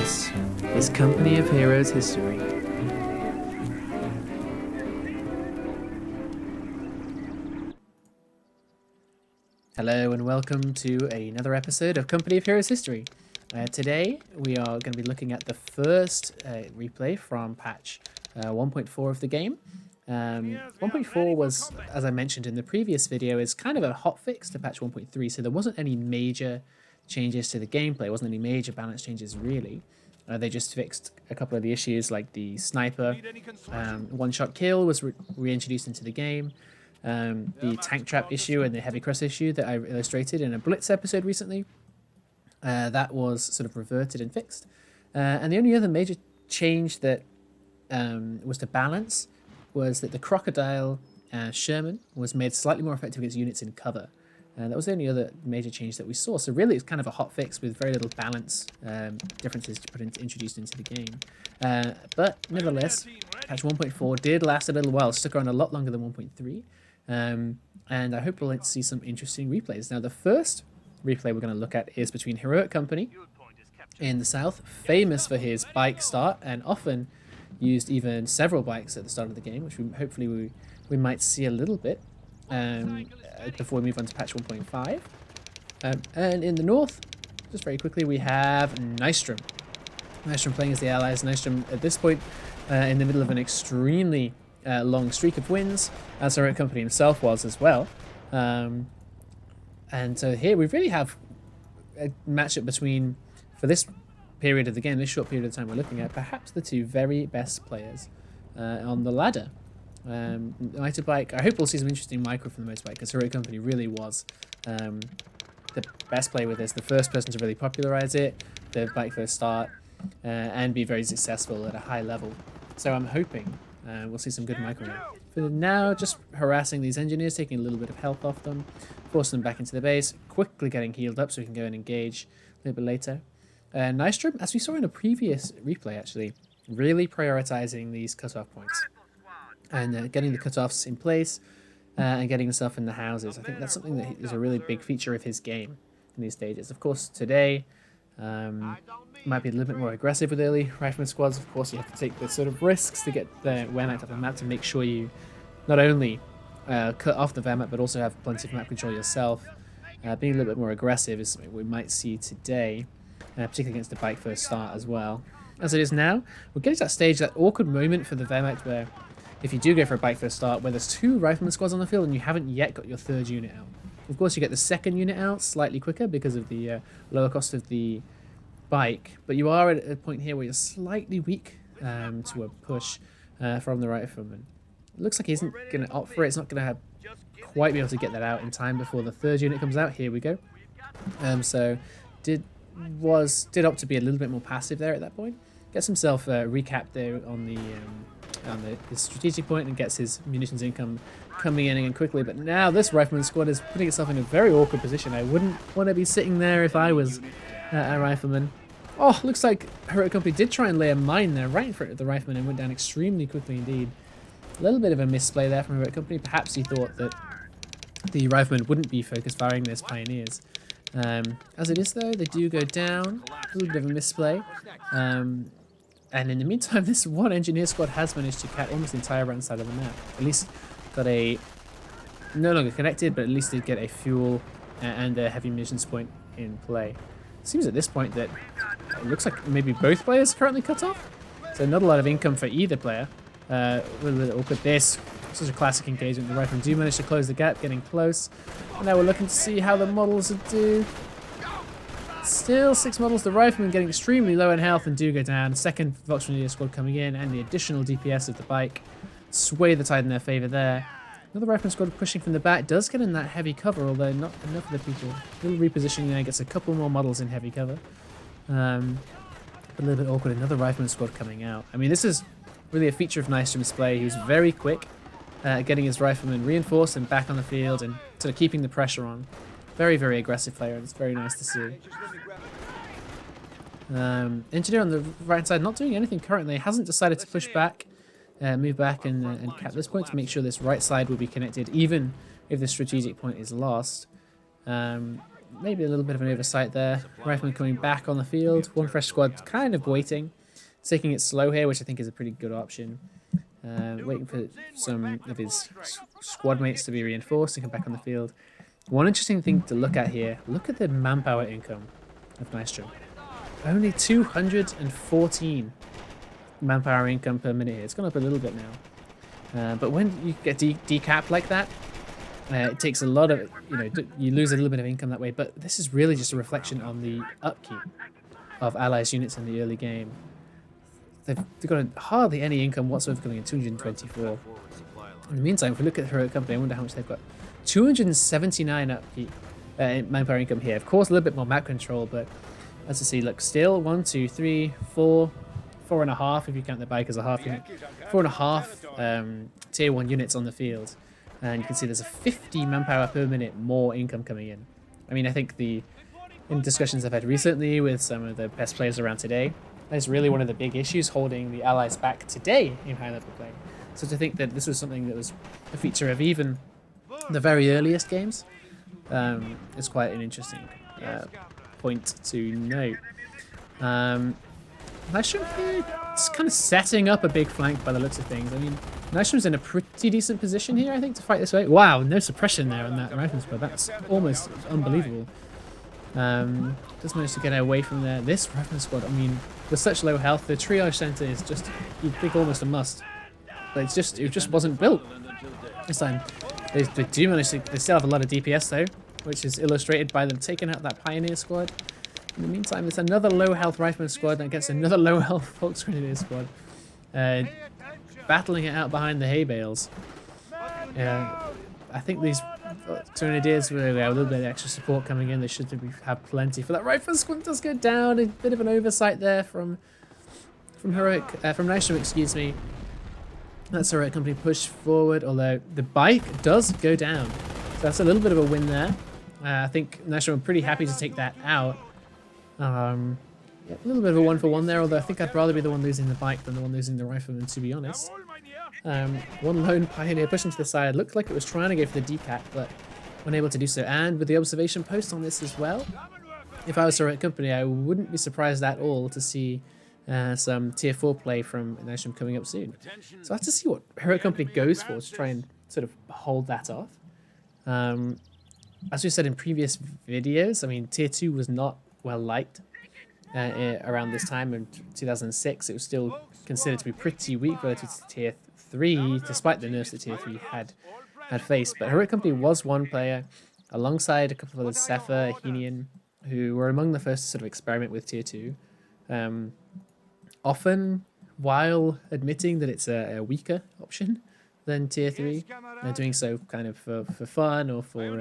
This is Company of Heroes history. Hello and welcome to another episode of Company of Heroes history. Today we are going to be looking at the first replay from patch 1.4 of the game. 1.4 was, as I mentioned in the previous video, is kind of a hotfix to patch 1.3, so there wasn't any major changes to the gameplay. It wasn't any major balance changes really. They just fixed a couple of the issues, like the sniper one-shot kill was reintroduced into the game. The tank trap issue and the heavy cross issue that I illustrated in a Blitz episode recently, that was sort of reverted and fixed. And the only other major change that was to balance was that the Crocodile Sherman was made slightly more effective against units in cover. That was the only other major change that we saw. So really it's kind of a hot fix with very little balance differences introduced into the game. But nevertheless, patch 1.4 did last a little while, stuck around a lot longer than 1.3. And I hope we'll see some interesting replays. Now the first replay we're going to look at is between HeroicCompany in the south, famous for his bike start, and often used even several bikes at the start of the game, which hopefully we might see a little bit before we move on to patch 1.5. And in the north, just very quickly, we have Nystrom. Nystrom playing as the allies. Nystrom at this point in the middle of an extremely long streak of wins, as HeroicCompany himself was as well. And so here we really have a matchup between, for this period of the game, this short period of time we're looking at, perhaps the two very best players on the ladder. Motorbike, I hope we'll see some interesting micro from the motorbike, because HeroicCompany really was the best player with this, the first person to really popularize it, the bike first start, and be very successful at a high level. So I'm hoping we'll see some good micro now. For now, just harassing these engineers, taking a little bit of health off them, forcing them back into the base, quickly getting healed up so we can go and engage a little bit later. Nystrom, as we saw in a previous replay actually, really prioritizing these cutoff points and getting the cutoffs in place and getting himself in the houses. I think that's something that is a really big feature of his game in these stages. Of course, today might be a little bit more aggressive with early rifleman squads. Of course, you have to take the sort of risks to get the Wehrmacht off the map to make sure you not only cut off the Wehrmacht, but also have plenty of map control yourself. Being a little bit more aggressive is something we might see today, particularly against the bike first start as well. As it is now, we're getting to that stage, that awkward moment for the Wehrmacht where if you do go for a bike first start, where there's two rifleman squads on the field and you haven't yet got your third unit out. Of course, you get the second unit out slightly quicker because of the lower cost of the bike, but you are at a point here where you're slightly weak to a push from the rifleman. It looks like he isn't going to opt for it. It's not going to quite be able to get that out in time before the third unit comes out. Here we go. So did opt to be a little bit more passive there at that point. Gets himself recapped there on the strategic point and gets his munitions income coming in again quickly. But now this rifleman squad is putting itself in a very awkward position. I wouldn't want to be sitting there if I was a rifleman. Oh, looks like HeroicCompany did try and lay a mine there right in front of the rifleman and went down extremely quickly indeed. A little bit of a misplay there from HeroicCompany. Perhaps he thought that the rifleman wouldn't be focus firing those pioneers. As it is though, they do go down. A little bit of a misplay. And in the meantime, this one engineer squad has managed to cut almost the entire right side of the map. At least got a, no longer connected, but at least did get a fuel and a heavy munitions point in play. Seems at this point that it looks like maybe both players currently cut off. So not a lot of income for either player. A little bit awkward. This such a classic engagement. The riflemen do manage to close the gap, getting close. And now we're looking to see how the models do. Still 6 models. The riflemen getting extremely low in health and do go down. Second Volkswagen squad coming in, and the additional DPS of the bike sway the tide in their favor there. Another rifleman squad pushing from the back does get in that heavy cover, although not enough of the people. A little repositioning there, gets a couple more models in heavy cover. A little bit awkward. Another rifleman squad coming out. I mean, this is really a feature of Nystrom's play. He was very quick getting his riflemen reinforced and back on the field and sort of keeping the pressure on. Very, very aggressive player, and it's very nice to see. Engineer on the right side not doing anything currently. Hasn't decided to push back, move back and cap this point to make sure this right side will be connected even if the strategic point is lost. maybe a little bit of an oversight there. Rifleman coming back on the field. One fresh squad kind of waiting. Taking it slow here, which I think is a pretty good option. Waiting for some of his squad mates to be reinforced and come back on the field. One interesting thing to look at here, look at the manpower income of Nystrom. Only 214 manpower income per minute here. It's gone up a little bit now. But when you get decapped like that, it takes a lot of, you lose a little bit of income that way. But this is really just a reflection on the upkeep of allies units in the early game. They've got hardly any income whatsoever coming in, 224. In the meantime, if we look at HeroicCompany, I wonder how much they've got. 279 upkeep manpower income here. Of course, a little bit more map control, but as you see, look, still 1, 2, 3, 4, 4.5 if you count the bike as a half unit. 4.5 tier 1 units on the field. And you can see there's a 50 manpower per minute more income coming in. I mean, I think in discussions I've had recently with some of the best players around today, that's really one of the big issues holding the allies back today in high-level play. So to think that this was something that was a feature of even the very earliest games is quite an interesting point to note. Nystrom here is kind of setting up a big flank by the looks of things. I mean, Nystrom's in a pretty decent position here, I think, to fight this way. Wow, no suppression there on that rifle squad. That's almost unbelievable. Just managed to get away from there. This rifle squad, I mean, with such low health, the triage center is just, you'd think, almost a must. But it just wasn't built this time. They do manage to, they still have a lot of DPS though, which is illustrated by them taking out that Pioneer squad. In the meantime, there's another low health Rifleman squad that gets another low health Volksgrenadier squad. Battling it out behind the hay bales. I think these Grenadiers with a little bit of extra support coming in, they should have plenty for that. Rifleman squad does go down. A bit of an oversight there from Nystrom, excuse me. That's HeroicCompany push forward, although the bike does go down. So that's a little bit of a win there. I think Nystrom are pretty happy to take that out. Yeah, a little bit of a 1-for-1 there, although I think I'd rather be the one losing the bike than the one losing the Rifleman, to be honest. One lone Pioneer pushing to the side. Looked like it was trying to go for the decap, but unable to do so. And with the observation post on this as well, if I was HeroicCompany, I wouldn't be surprised at all to see some tier 4 play from Nystrom coming up soon. So I have to see what HeroicCompany goes for to try and sort of hold that off. As we said in previous videos, I mean, tier 2 was not well liked around this time in 2006. It was still considered to be pretty weak relative to tier 3, despite the nerfs that tier 3 had faced. But HeroicCompany was one player, alongside a couple of others, Cepha, Ahenian, who were among the first to sort of experiment with tier 2. Often, while admitting that it's a weaker option than tier 3, they're doing so kind of for fun or for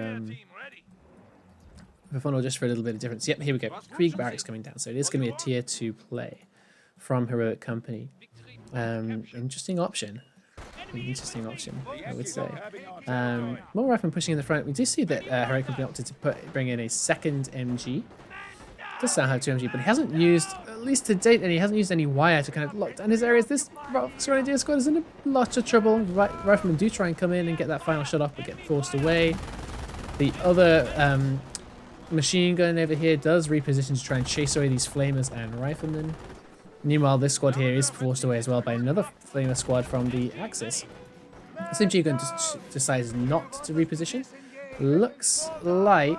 fun or just for a little bit of difference. Yep, here we go. Krieg Barracks coming down. So it is going to be a tier 2 play from HeroicCompany. Interesting option. Interesting option, I would say. More Rifleman pushing in the front. We do see that HeroicCompany opted to bring in a second MG. Does now have 2 MG, but he hasn't used, at least to date, and he hasn't used any wire to kind of lock down his areas. This Grenadier squad is in a lot of trouble. Riflemen do try and come in and get that final shot off, but get forced away. The other machine gun over here does reposition to try and chase away these flamers and riflemen. Meanwhile, this squad here is forced away as well by another flamer squad from the Axis. This MG gun just decides not to reposition. Looks like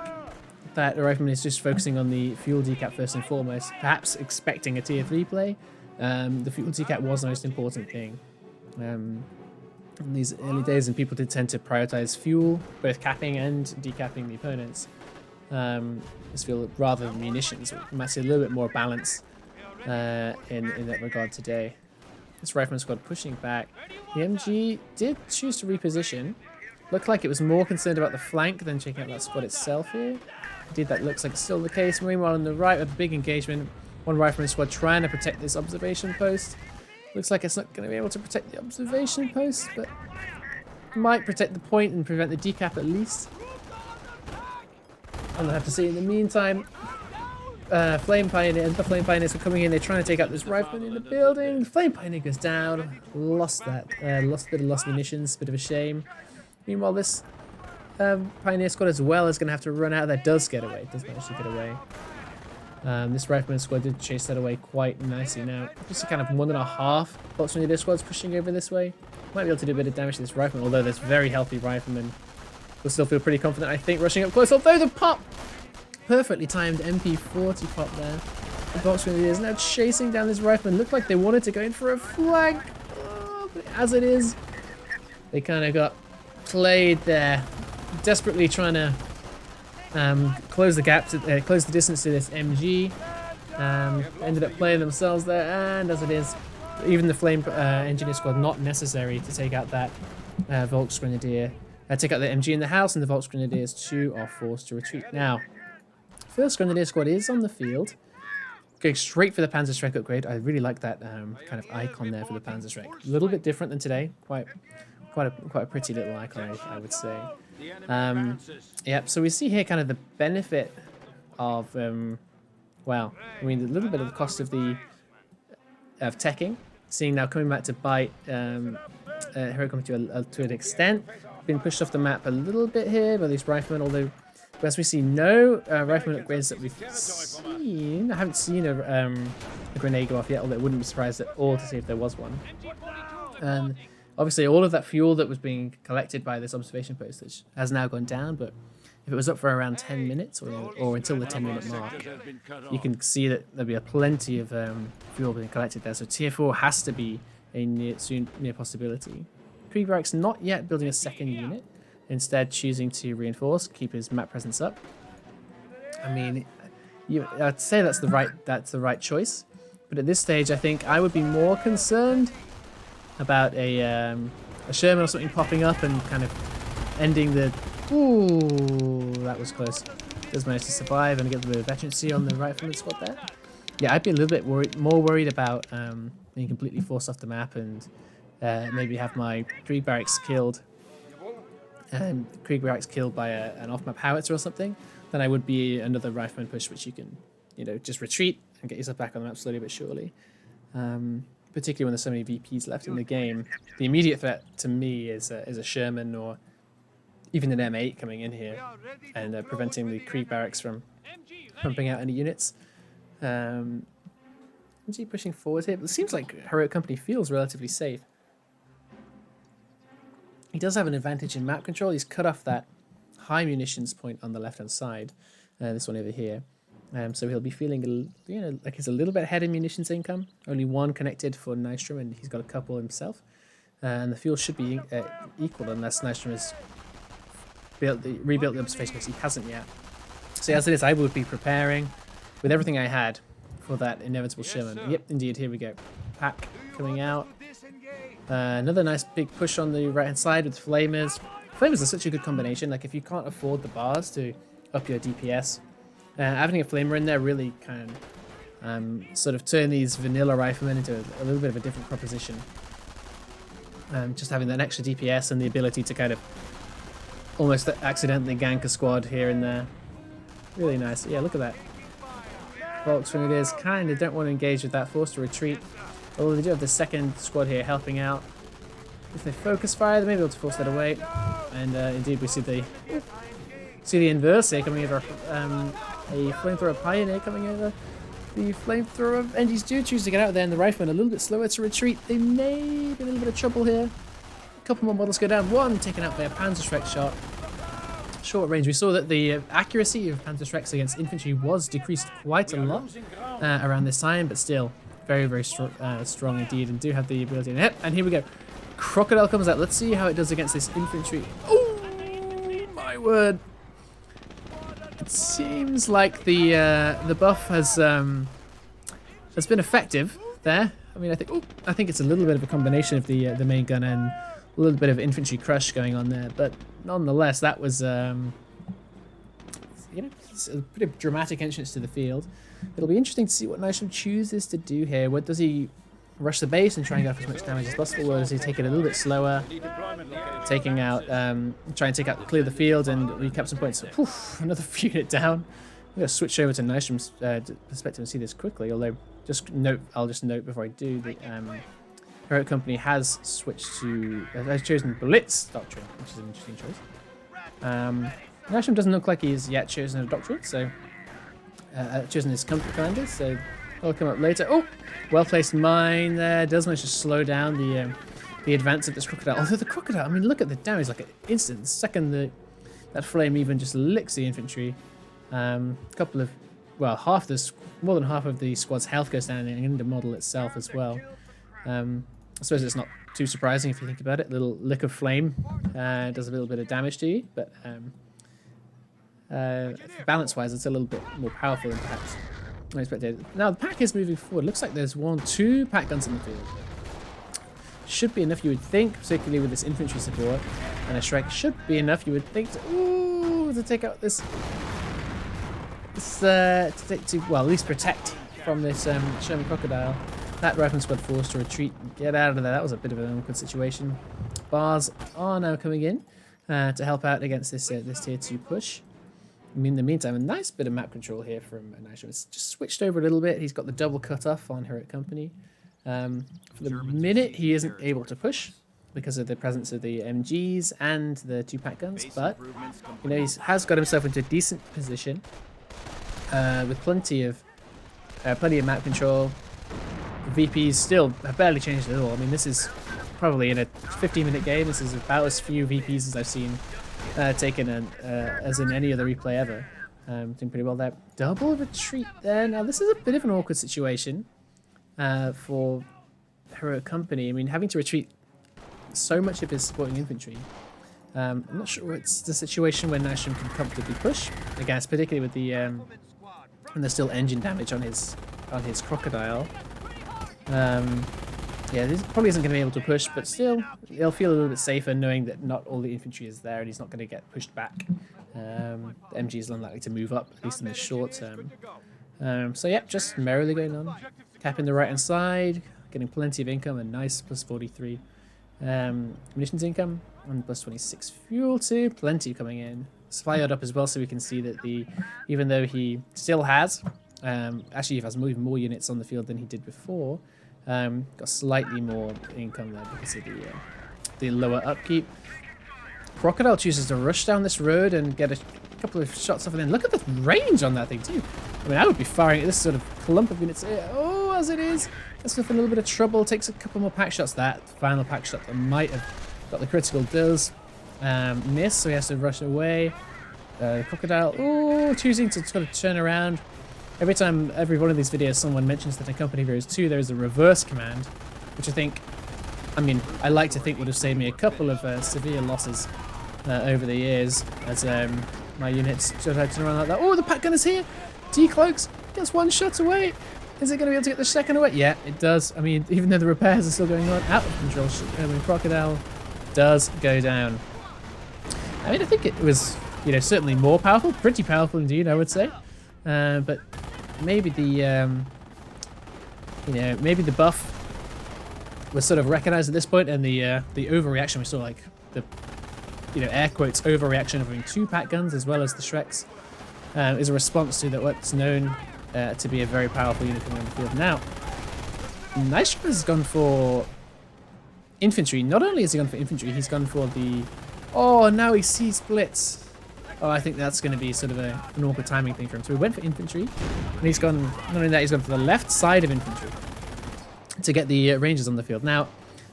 that the Rifleman is just focusing on the fuel decap first and foremost, perhaps expecting a tier 3 play. The fuel decap was the most important thing in these early days, and people did tend to prioritize fuel, both capping and decapping the opponents. This fuel rather than munitions. We might see a little bit more balance in that regard today. This Rifleman squad pushing back. The MG did choose to reposition. Looked like it was more concerned about the flank than checking out that squad itself here. Indeed, that looks like it's still the case. Meanwhile, on the right, with a big engagement, one Rifleman squad trying to protect this observation post. Looks like it's not going to be able to protect the observation post, but might protect the point and prevent the decap at least. And we'll have to see in the meantime. Flame Pioneer and the Flame Pioneers are coming in. They're trying to take out this Rifleman in the building. The Flame Pioneer goes down. Lost that. Lost munitions. Bit of a shame. Meanwhile, this Pioneer squad as well is going to have to run out. That does get away. Does manage to get away. This Rifleman squad did chase that away quite nicely. Now, just a kind of 1.5 Volks Grenadier squads pushing over this way. Might be able to do a bit of damage to this Rifleman, although this very healthy Rifleman will still feel pretty confident, I think, rushing up close. Although the pop! Perfectly timed MP40 pop there. The Volks Grenadiers now chasing down this Rifleman. Looked like they wanted to go in for a flank. Oh, but as it is, they kind of got played there. Desperately trying to close the gap, close the distance to this MG. Ended up playing themselves there, and as it is, even the Flame Engineer squad not necessary to take out that Volks Grenadier. Take out the MG in the house, and the Volks Grenadiers too are forced to retreat. Now, first Grenadier squad is on the field, going straight for the Panzerschreck upgrade. I really like that kind of icon there for the Panzerschreck. A little bit different than today. Quite a pretty little icon, I would say. Yep. So we see here kind of the benefit of well, I mean, a little bit of the cost of the teching. Seeing now coming back to bite HeroicCompany to an extent. Been pushed off the map a little bit here by these Riflemen, although as we see no Rifleman upgrades that we've seen. I haven't seen a grenade go off yet, although I wouldn't be surprised at all to see if there was one. And obviously all of that fuel that was being collected by this observation post has now gone down, but if it was up for around 10 minutes or until the 10-minute mark, you can see that there'll be plenty of fuel being collected there. So tier 4 has to be a near possibility. Krieg Barracks not yet building a second unit, instead choosing to reinforce, keep his map presence up. I mean, I'd say that's the right choice, but at this stage, I think I would be more concerned about a Sherman or something popping up and kind of ending the. Ooh, that was close. Does manage to survive and get a bit of veterancy on the Rifleman squad there. Yeah, I'd be a little bit more worried about being completely forced off the map and maybe have my Krieg Barracks killed. Krieg Barracks killed by an off-map howitzer or something, then I would be another Rifleman push, which you can, just retreat and get yourself back on the map slowly but surely. Particularly when there's so many VPs left in the game. The immediate threat to me is a Sherman or even an M8 coming in here and preventing the Krieg Barracks from pumping out any units. MG pushing forward here. It seems like HeroicCompany feels relatively safe. He does have an advantage in map control. He's cut off that high munitions point on the left-hand side, this one over here. So he'll be feeling, like he's a little bit ahead in munitions income. Only one connected for Nystrom, and he's got a couple himself. And the fuel should be equal unless Nystrom has rebuilt the observation base. He hasn't yet. So as it is, I would be preparing with everything I had for that inevitable Sherman. Yep, indeed. Here we go. Pack coming out. Another nice big push on the right-hand side with Flamers. Flamers are such a good combination. Like, if you can't afford the bars to up your DPS, having a Flamer in there really can sort of turn these vanilla Riflemen into a little bit of a different proposition. Just having that extra DPS and the ability to kind of almost accidentally gank a squad here and there. Really nice. Yeah, look at that. Volks Grenadiers kind of don't want to engage with that, forced to retreat. Although they do have the second squad here helping out. If they focus fire, they may be able to force that away. And indeed, we see the inverse here coming over. A flamethrower Pioneer coming over. The flamethrower NGs do choose to get out there, and the Riflemen a little bit slower to retreat. They may be in a little bit of trouble here. A couple more models go down. One taken out by a Panzerschreck shot. Short range. We saw that the accuracy of Panzerschrecks against infantry was decreased quite a lot around this time, but still very, very strong indeed, and do have the ability to hit. And here we go. Crocodile comes out. Let's see how it does against this infantry. Oh my word! It seems like the buff has been effective there. I mean, I think it's a little bit of a combination of the main gun and a little bit of infantry crush going on there, but nonetheless, that was it's a pretty dramatic entrance to the field. It'll be interesting to see what Nystrom chooses to do here. What does he rush the base and try and get off as much damage as possible, or does he take it a little bit slower, taking out, try and clear the field and recap some points? Poof, another unit down. I'm going to switch over to Nystrom's perspective and see this quickly. Although, I'll just note before I do that HeroicCompany has switched to has chosen Blitz doctrine, which is an interesting choice. Nystrom doesn't look like he's yet chosen a doctrine, so chosen his commander, so he'll come up later. Oh, well-placed mine there. Does manage to slow down the advance of this crocodile. Although the crocodile, I mean, look at the damage, like an instant. The second that flame even just licks the infantry. Couple of, well, more than half of the squad's health goes down in the model itself as well. I suppose it's not too surprising if you think about it. Little lick of flame does a little bit of damage to you, but balance-wise, it's a little bit more powerful than perhaps I expected. Now the pack is moving forward. Looks like there's two pack guns in the field. Should be enough, you would think, particularly with this infantry support, and a Shrek should be enough, you would think, to take out this, well, at least protect from this Sherman Crocodile. That rifle squad forced to retreat and get out of there. That was a bit of an awkward situation. Bars are now coming in to help out against this this tier 2 push. In the meantime, a nice bit of map control here from Nystrom. It's just switched over a little bit. He's got the double cutoff on HeroicCompany. For the minute, he isn't able to push because of the presence of the MGs and the 2-pack guns, but you know, he has got himself into a decent position with plenty of map control. The VPs still have barely changed at all. I mean, this is probably in a 15-minute game. This is about as few VPs as I've seen taken as in any other replay ever. Doing pretty well there. Double retreat there. Now, this is a bit of an awkward situation for HeroicCompany. I mean, having to retreat so much of his supporting infantry. I'm not sure it's the situation where Nystrom can comfortably push against, particularly with the and there's still engine damage on his Crocodile. Yeah, this probably isn't going to be able to push, but still, he'll feel a little bit safer knowing that not all the infantry is there and he's not going to get pushed back. The MG is unlikely to move up, at least in the short term. So yeah, just merrily going on. Capping the right-hand side, getting plenty of income, a nice plus 43 munitions income, and plus 26 fuel too, plenty coming in. Supply yard up as well, so we can see that even though he still has, actually he has even more units on the field than he did before, got slightly more income there because of the lower upkeep. Crocodile chooses to rush down this road and get a couple of shots off, and then look at the range on that thing too. I mean, I would be firing at this sort of clump of units. Oh, as it is, gets in a little bit of trouble. Takes a couple more pack shots. That final pack shot that might have got the critical does miss, so he has to rush away. Crocodile, choosing to sort of turn around. Every time, every one of these videos, someone mentions that in Company of Heroes 2 there is a reverse command, which I mean, I like to think would have saved me a couple of severe losses over the years, as my units sort of had to turn around like that. Oh, the pack gun is here! Decloaks, gets one shot away! Is it going to be able to get the second away? Yeah, it does. I mean, even though the repairs are still going on, out of control, when Crocodile does go down. I mean, I think it was, you know, certainly more powerful, pretty powerful indeed, I would say. But maybe the maybe the buff was sort of recognized at this point, and the overreaction, we saw like the air quotes overreaction of having 2 pack guns as well as the Shreks, is a response to what's known to be a very powerful unit coming on the field. Now, Nystrom has gone for infantry. Not only has he gone for infantry, he's gone for the now he sees splits. Oh, I think that's going to be sort of an awkward timing thing for him. So he went for infantry, and he's gone, not only that, he's gone for the left side of infantry to get the Rangers on the field. Now,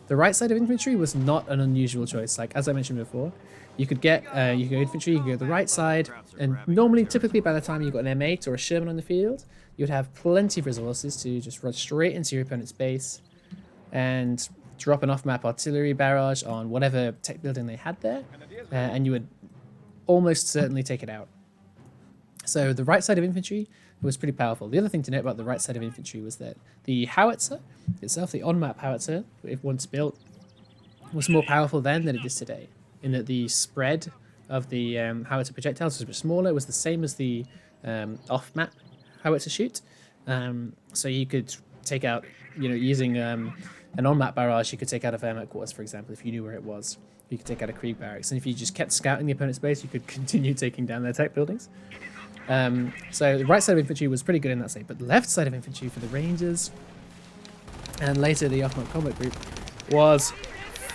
the right side of infantry was not an unusual choice. Like, as I mentioned before, you could go infantry, you could go the right side, and normally, typically, by the time you've got an M8 or a Sherman on the field, you would have plenty of resources to just run straight into your opponent's base and drop an off-map artillery barrage on whatever tech building they had there, and you would almost certainly take it out. So the right side of infantry was pretty powerful. The other thing to note about the right side of infantry was that the howitzer itself, the on-map howitzer, if once built, was more powerful then than it is today, in that the spread of the howitzer projectiles was a bit smaller. It was the same as the off-map howitzer shoot. So you could take out, using an on-map barrage, you could take out a Wehrmacht quarters, for example, if you knew where it was. You could take out a Krieg barracks, and if you just kept scouting the opponent's base, you could continue taking down their tech buildings. So the right side of infantry was pretty good in that state, but the left side of infantry for the Rangers, and later the off-map combat group, was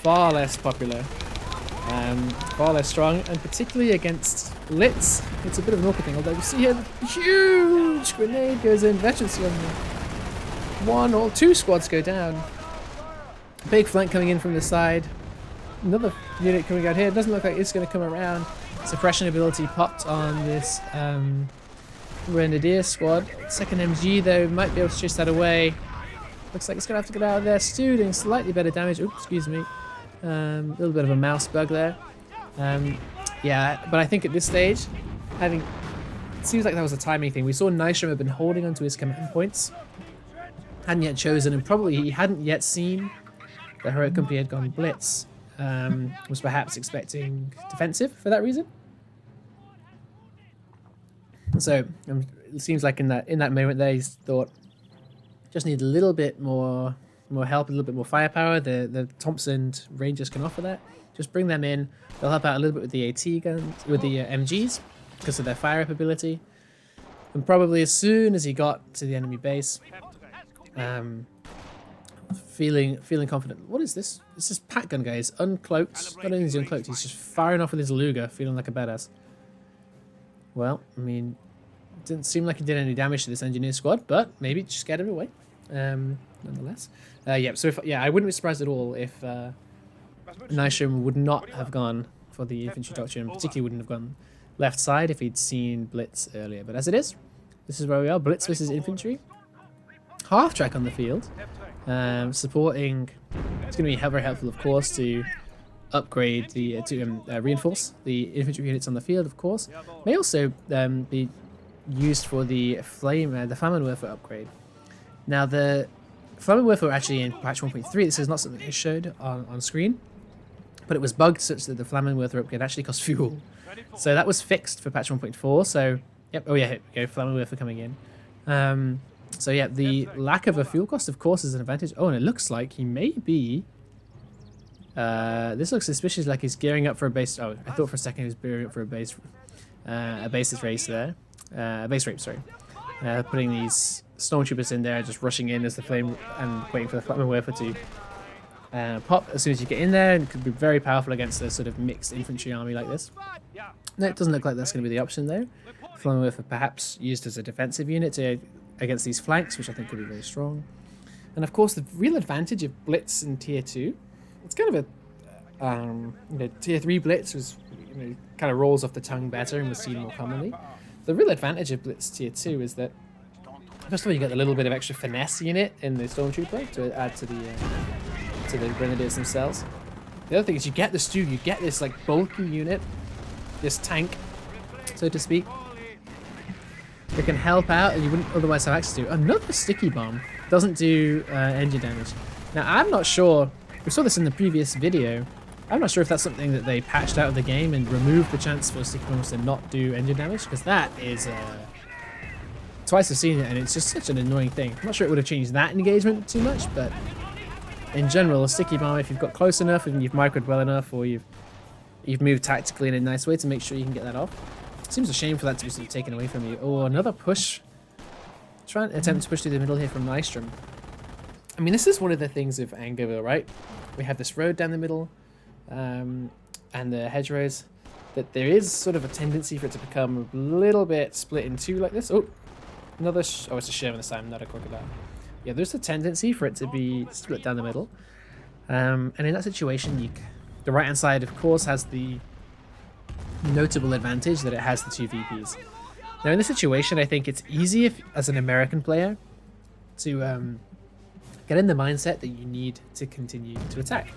far less popular. Far less strong, and particularly against Blitz, it's a bit of an awkward thing. Although you see here, the huge grenade goes in. Veterans on one or two squads go down. Big flank coming in from the side. Another unit coming out here. It doesn't look like it's going to come around. Suppression ability popped on this Grenadier squad. Second MG though might be able to chase that away. Looks like it's going to have to get out of there. Stu doing slightly better damage. Oops, excuse me. A little bit of a mouse bug there. Yeah, but I think at this stage, it seems like that was a timing thing. We saw Nystrom had been holding onto his command points. Hadn't yet chosen, and probably he hadn't yet seen the Heroic Company had gone blitz. Was perhaps expecting defensive for that reason. So it seems like in that moment there, he's thought just need a little bit more help, a little bit more firepower. The Thompson Rangers can offer that. Just bring them in. They'll help out a little bit with the AT guns, with the MGs, because of their fire up ability. And probably as soon as he got to the enemy base, feeling confident. What is this? This is Pat Gun, guys. Uncloaked. Not only is he uncloaked, he's just firing off with his Luger, feeling like a badass. Well, I mean, it didn't seem like he did any damage to this engineer squad, but maybe just scared him away. Nonetheless. Yeah, so I wouldn't be surprised at all if Nystrom would not have gone for the infantry doctrine, and particularly wouldn't have gone left side if he'd seen Blitz earlier. But as it is, this is where we are. Blitz versus infantry. Half track on the field. Supporting. It's going to be very helpful, of course, to upgrade the reinforce the infantry units on the field. Of course, may also be used for the Flammenwerfer upgrade. Now the Flammenwerfer were actually in patch 1.3. This is not something they showed on screen, but it was bugged such that the Flammenwerfer upgrade actually cost fuel. So that was fixed for patch 1.4. So yep. Oh yeah, here we go. Flammenwerfer coming in. So yeah, the lack of a fuel cost, of course, is an advantage. Oh, and it looks like he may be... this looks suspicious, like he's gearing up for a base... Oh, I thought for a second he was gearing up for a basis race there. Base rape, sorry. Putting these stormtroopers in there, just rushing in as the flame and waiting for the Flammenwerfer to pop as soon as you get in there. And it could be very powerful against a sort of mixed infantry army like this. No, it doesn't look like that's going to be the option though. Flammenwerfer perhaps used as a defensive unit against these flanks, which I think could be very strong. And of course, the real advantage of Blitz in Tier 2, it's kind of a Tier 3 Blitz was kind of rolls off the tongue better and was seen more commonly. The real advantage of Blitz Tier 2 is that first of all, you get a little bit of extra finesse unit in the Stormtrooper to add to the Grenadiers themselves. The other thing is you get the Stu, you get this like bulky unit, this tank, so to speak. It can help out and you wouldn't otherwise have access to. Another sticky bomb doesn't do engine damage. Now I'm not sure, we saw this in the previous video, I'm not sure if that's something that they patched out of the game and removed the chance for sticky bombs to not do engine damage, because that is twice I've seen it and it's just such an annoying thing. I'm not sure it would have changed that engagement too much, but in general a sticky bomb, if you've got close enough and you've microed well enough, or you've moved tactically in a nice way to make sure you can get that off. Seems a shame for that to be sort of taken away from you. Oh, another push. Try and attempt to push through the middle here from Nystrom. I mean, this is one of the things of Angerville, right? We have this road down the middle, and the hedgerows. That there is sort of a tendency for it to become a little bit split in two like this. Oh, another. Oh, it's a Sherman this time, not a Crocodile. Yeah, there's a tendency for it to be split down the middle. And in that situation, the right-hand side, of course, has the notable advantage that it has the two VPs. Now in this situation, I think it's easy as an American player to get in the mindset that you need to continue to attack.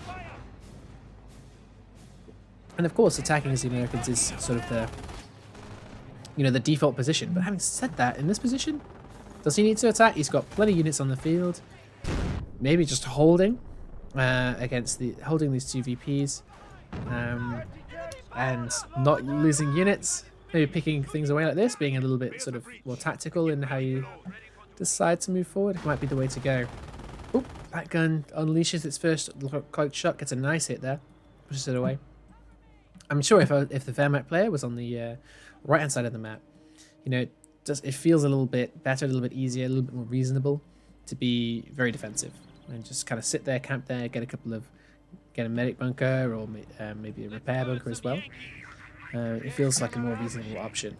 And of course, attacking as the Americans is sort of the default position. But having said that, in this position, does he need to attack? He's got plenty of units on the field. Maybe just holding holding these two VPs. And not losing units, maybe picking things away like this, being a little bit sort of more tactical in how you decide to move forward, might be the way to go. Oh, that gun unleashes its first cloaked shot, gets a nice hit there, pushes it away. I'm sure if the Wehrmacht player was on the right hand side of the map, it feels a little bit better, a little bit easier, a little bit more reasonable to be very defensive and just kind of sit there, camp there, get a couple of get a medic bunker or maybe a repair bunker as well. It feels like a more reasonable option.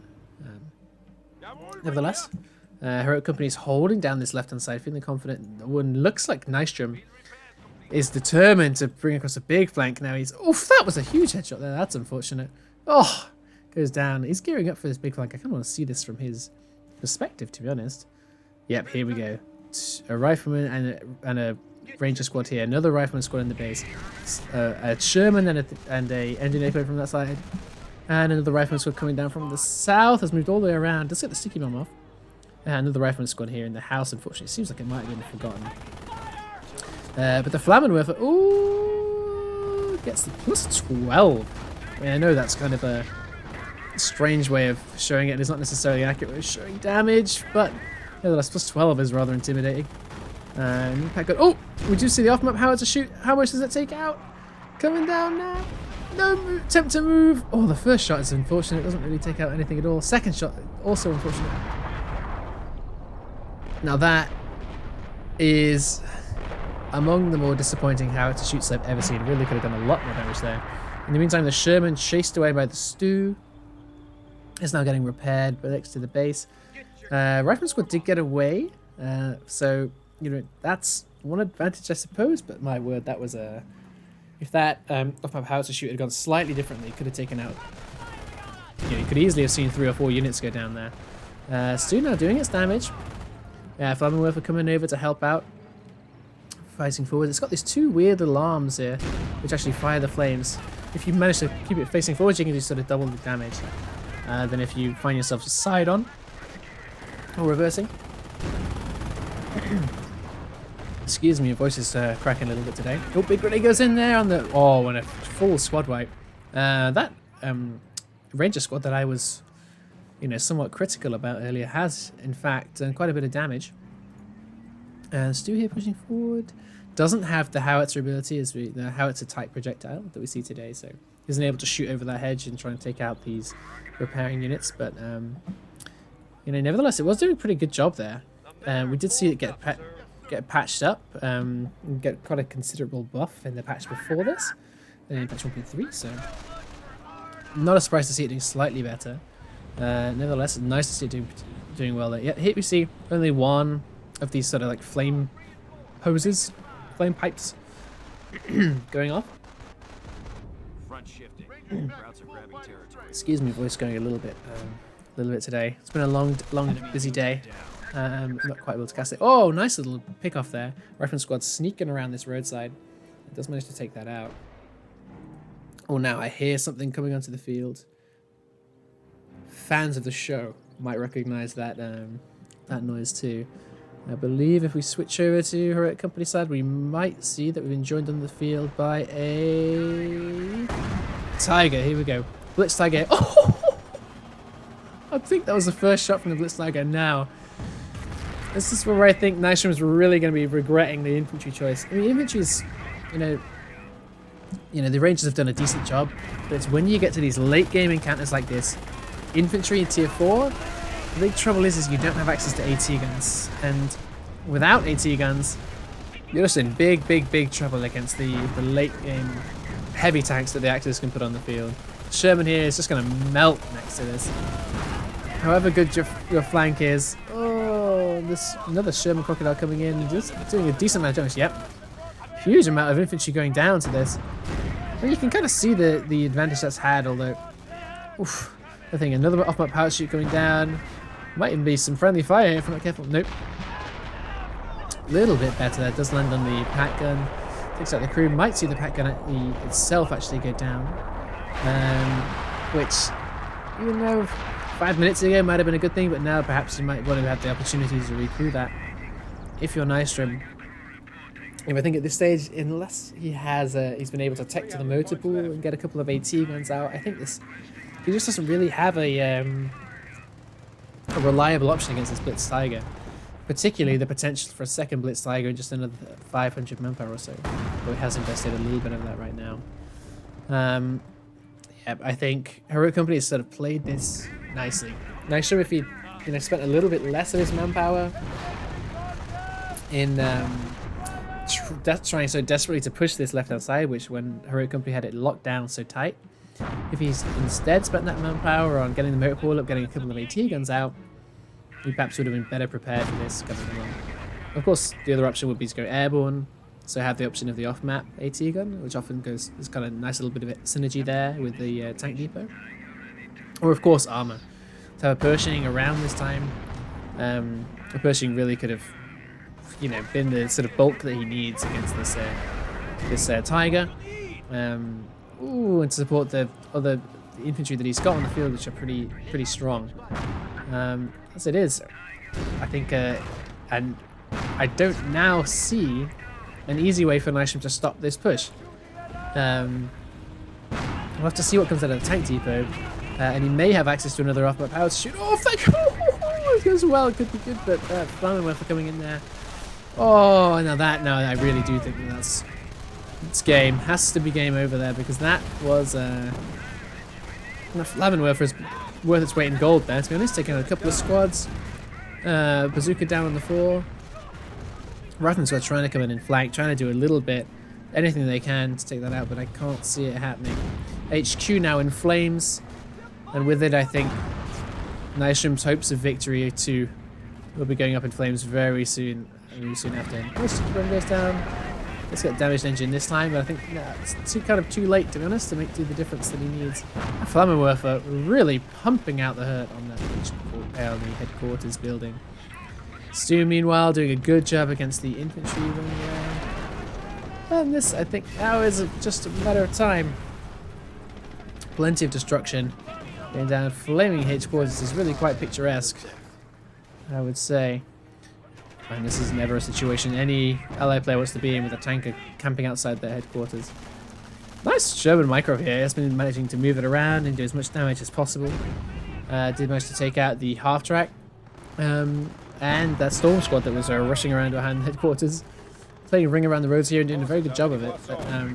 Nevertheless, Heroic Company is holding down this left-hand side, feeling confident. One looks like Nystrom is determined to bring across a big flank. Now he's... Oof, that was a huge headshot there. That's unfortunate. Oh, goes down. He's gearing up for this big flank. I kind of want to see this from his perspective, to be honest. Yep, here we go. A rifleman and a ranger squad here. Another rifleman squad in the base. A Sherman and a engineer coming from that side. And another rifleman squad coming down from the south. Has moved all the way around. Let's get the sticky bomb off. And another rifleman squad here in the house. Unfortunately, it seems like it might have been forgotten. But the Flammenwerfer, ooh, gets the plus 12. I mean, I know that's kind of a strange way of showing it. It's not necessarily an accurate way of showing damage, but nevertheless, plus 12 is rather intimidating. Oh, we do see the off-map howitzer shoot. How much does it take out? Coming down now. No attempt to move. Oh, the first shot is unfortunate. It doesn't really take out anything at all. Second shot, also unfortunate. Now that is among the more disappointing howitzer shoots I've ever seen. Really could have done a lot more damage there. In the meantime, the Sherman, chased away by the Stew, is now getting repaired next to the base. Rifleman squad did get away, so you know that's one advantage, I suppose. But my word, that was a... If that off-map howitzer shoot had gone slightly differently, it could have taken out... You know, you could easily have seen 3 or 4 units go down there. Stew now doing its damage. Flammenwerfer coming over to help out. Fighting forward. It's got these 2 weird alarms here, which actually fire the flames. If you manage to keep it facing forward, you can do sort of double the damage. Then if you find yourself side on or reversing. Excuse me, your voice is cracking a little bit today. Oh, big grenade goes in there on the... Oh, and a full squad wipe. That ranger squad that I was, you know, somewhat critical about earlier has, in fact, done quite a bit of damage. Stu here pushing forward. Doesn't have the howitzer ability, the howitzer type projectile that we see today, so isn't able to shoot over that hedge and try and take out these repairing units. But you know, nevertheless, it was doing a pretty good job there. We did see it get patched up, get quite a considerable buff in the patch before this, in patch 1.3. So not a surprise to see it doing slightly better. Nevertheless, it's nice to see it doing well there. Yeah, here we see only one of these sort of like flame hoses, flame pipes going off. Front shifting. Routes are grabbing territory. Excuse me, voice going a little bit today. It's been a long, busy day. Not quite able to cast it. Oh, nice little pick off there. Rifleman squad sneaking around this roadside. It does manage to take that out. Oh, now I hear something coming onto the field. Fans of the show might recognize that that noise too. I believe if we switch over to Heroic Company side, we might see that we've been joined on the field by a Tiger. Here we go. Blitz Tiger. Oh! I think that was the first shot from the Blitz Tiger now. This is where I think Nystrom is really going to be regretting the infantry choice. I mean, infantry's, you know, the Rangers have done a decent job, but it's when you get to these late game encounters like this, infantry in tier 4, the big trouble is you don't have access to AT guns, and without AT guns, you're just in big trouble against the late game heavy tanks that the Axis can put on the field. Sherman here is just going to melt next to this. However good your flank is. Oh, this another Sherman Crocodile coming in, just doing a decent amount of damage. Yep, huge amount of infantry going down to this. And you can kind of see the advantage that's had, although, oof, I think another off-map power shoot coming down. Might even be some friendly fire here if we're not careful. Nope. A little bit better. That does land on the pack gun. Takes out the crew. Might see the pack gun itself actually go down. Which, you know, 5 minutes ago might have been a good thing, but now perhaps you might want to have the opportunity to recrew that. If you're Nystrom. I think at this stage, unless he's been able to tech to the motor pool and get a couple of AT guns out, I think he just doesn't really have a reliable option against this Blitz Tiger. Particularly the potential for a second Blitz Tiger and just another 500 manpower or so. But he has invested a little bit of that right now. Yeah, I think Heroic Company has sort of played this nicely. Nystrom, if he spent a little bit less of his manpower in trying so desperately to push this left-hand side, which when Heroic Company had it locked down so tight. If he's instead spent that manpower on getting the motor pool up, getting a couple of AT guns out, he perhaps would have been better prepared for this coming along. Of course, the other option would be to go airborne, so have the option of the off-map AT gun, which often goes, there's kind of a nice little bit of synergy there with the tank depot. Or of course armor. To have a Pershing around this time, a Pershing really could have, you know, been the sort of bulk that he needs against this Tiger. Ooh, and to support the other infantry that he's got on the field, which are pretty strong. As it is, I think, and I don't now see an easy way for Nystrom to stop this push. We'll have to see what comes out of the tank depot, and he may have access to another off-map power to shoot. Oh, thank you! It goes well, it could be good, but Flammenwerfer are coming in there. Oh, now I really do think that it's game. Has to be game over there, because that was Flammenwerfer is worth its weight in gold there, to be honest. Taking out a couple of squads. Bazooka down on the floor. Riflemen squad trying to come in flank, trying to do a little bit, anything they can to take that out, but I can't see it happening. HQ now in flames, and with it I think Nystrom's hopes of victory too will be going up in flames very soon after him. Run goes down. Let's get damaged engine this time, but I think it's kind of too late, to be honest, to do the difference that he needs. Flammenwerfer really pumping out the hurt on the headquarters building. Stu, meanwhile, doing a good job against the infantry running around. And this, I think, now is just a matter of time. Plenty of destruction. Going down, flaming headquarters is really quite picturesque, I would say. And this is never a situation any allied player wants to be in, with a tanker camping outside their headquarters. Nice Sherman micro here. Has been managing to move it around and do as much damage as possible. Did manage to take out the half track. And that storm squad that was rushing around behind headquarters. Playing a ring around the roads here and doing a very good job of it. But I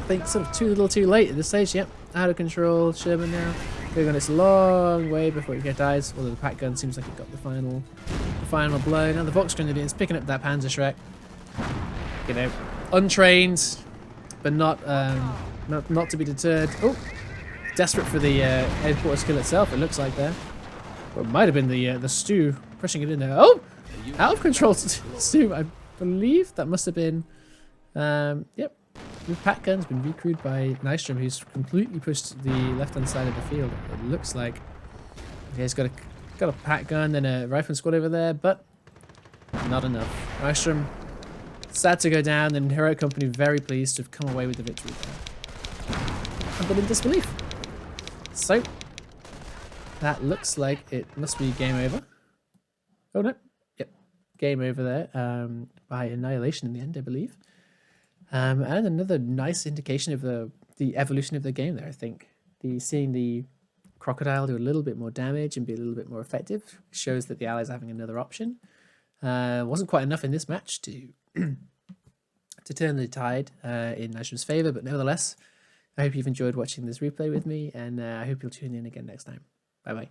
think sort of too little too late at this stage. Yep, out of control. Sherman now going on its long way before it dies. Although the pack gun seems like it got the final blow. Now the Vox Grenadier is picking up that Panzerschreck. You know, untrained, but not to be deterred. Oh, desperate for the headquarters kill itself. It looks like there. Or it might have been the Stu pushing it in there. Oh, out of control Stu. I believe that must have been. Yep. The pack gun's been recrewed by Nystrom, who's completely pushed the left-hand side of the field. It looks like. Okay, he's got a pack gun and a rifleman squad over there, but not enough. Nystrom sad to go down, and Heroic Company very pleased to have come away with the victory there. I'm in disbelief. So that looks like it must be game over. Oh no, yep, game over there by annihilation in the end, I believe. And another nice indication of the evolution of the game there, I think. Seeing the Crocodile do a little bit more damage and be a little bit more effective shows that the Allies are having another option. Wasn't quite enough in this match to turn the tide in Nystrom's favour, but nevertheless, I hope you've enjoyed watching this replay with me, and I hope you'll tune in again next time. Bye-bye.